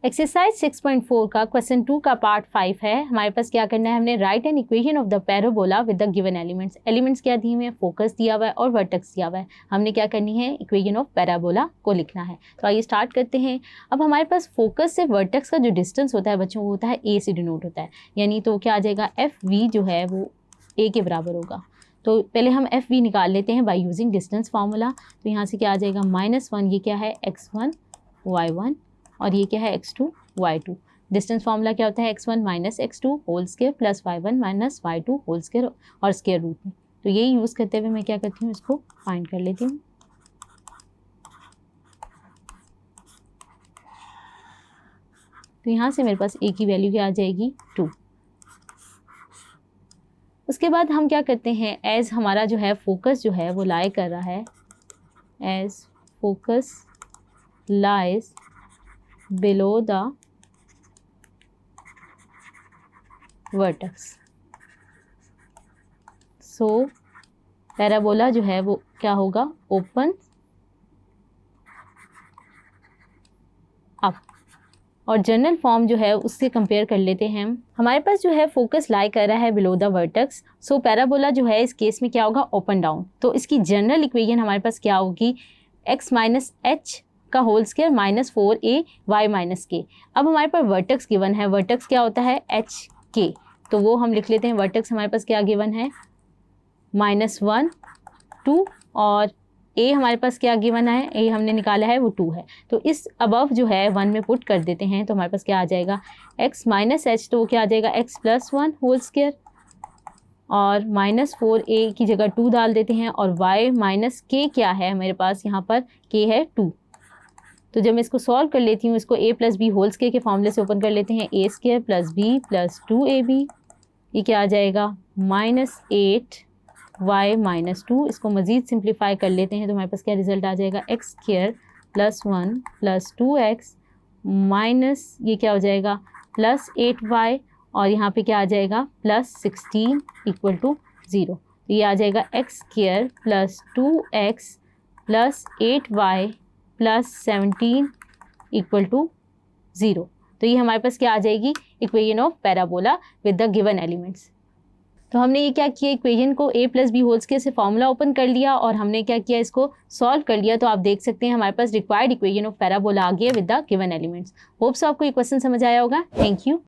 Exercise 6.4 का question 2 का part 5 है। हमारे पास क्या करना है, हमने right an equation of the parabola with the given elements. Elements क्या दिए हुए हैं, फोकस दिया हुआ है और वर्टेक्स दिया हुआ है। हमने क्या करनी है, इक्वेशन ऑफ पैराबोला को लिखना है। तो आइए स्टार्ट करते हैं। अब हमारे पास फोकस से वर्टेक्स का जो डिस्टेंस होता है बच्चों, वो होता है ए से डिनोट होता है, यानी तो क्या आ जाएगा, एफ वी जो है वो ए के बराबर होगा। तो पहले हम एफ वी निकाल लेते हैं बाई यूजिंग डिस्टेंस फार्मूला। तो यहाँ से क्या आ जाएगा, -1, ये क्या है x1 y1 और ये क्या है x2 y2। डिस्टेंस फार्मूला क्या होता है, x1 - x2 whole square plus y1 - y2 whole square और स्क्वायर रूट में। तो यही यूज़ करते हुए मैं क्या करती हूँ, इसको फाइंड कर लेती हूँ। तो यहाँ से मेरे पास a की वैल्यू क्या आ जाएगी, 2। उसके बाद हम क्या करते हैं, एज हमारा जो है फोकस जो है वो लाई कर रहा है, as focus lies below the vertex, so parabola जो है वो क्या होगा, ओपन अप। और जनरल फॉर्म जो है उससे कंपेयर कर लेते हैं हम। हमारे पास जो है फोकस लाई कर रहा है below the vertex, so parabola जो है इस केस में क्या होगा, ओपन डाउन। तो इसकी जनरल इक्वेशन हमारे पास क्या होगी, x - h का whole square -4a y - k। अब हमारे पास वर्टेक्स गिवन है, वर्टेक्स क्या होता है, h k। तो वो हम लिख लेते हैं, वर्टेक्स हमारे पास क्या गिवन है, -1 2 और a हमारे पास क्या गिवन है, a हमने निकाला है वो 2 है। तो इस अबव जो है 1 में पुट कर देते हैं। तो हमारे पास क्या आ जाएगा, x - h, तो वो क्या आ जाएगा, x + 1 होल स्क्वायर और -4a की जगह 2 डाल देते हैं और y - k क्या है मेरे पास, यहाँ पर k है 2। तो जब मैं इसको सॉल्व कर लेती हूँ, इसको a + b होल स्क्वायर के फॉर्मूले से ओपन कर लेते हैं, a² + b + 2ab, ये क्या आ जाएगा, -8 y - 2। इसको मज़ीद सिंप्लीफाई कर लेते हैं तो हमारे पास क्या रिजल्ट आ जाएगा, x² + 1 + 2x माइनस ये क्या हो जाएगा, +8y और यहाँ पे क्या आ जाएगा, +16 = 0। तो ये आ जाएगा x² + 2x + 8y + 17 = 0। तो ये हमारे पास क्या आ जाएगी, equation of parabola with the given elements. तो हमने ये क्या किया, इक्वेशन को a + b होल स्क्वायर से फॉर्मूला ओपन कर लिया और हमने क्या किया, इसको सॉल्व कर लिया। तो आप देख सकते हैं हमारे पास रिक्वायर्ड इक्वेशन ऑफ पैराबोला आ गया with the given elements. Hopes आपको ये क्वेश्चन समझ आया होगा। Thank you.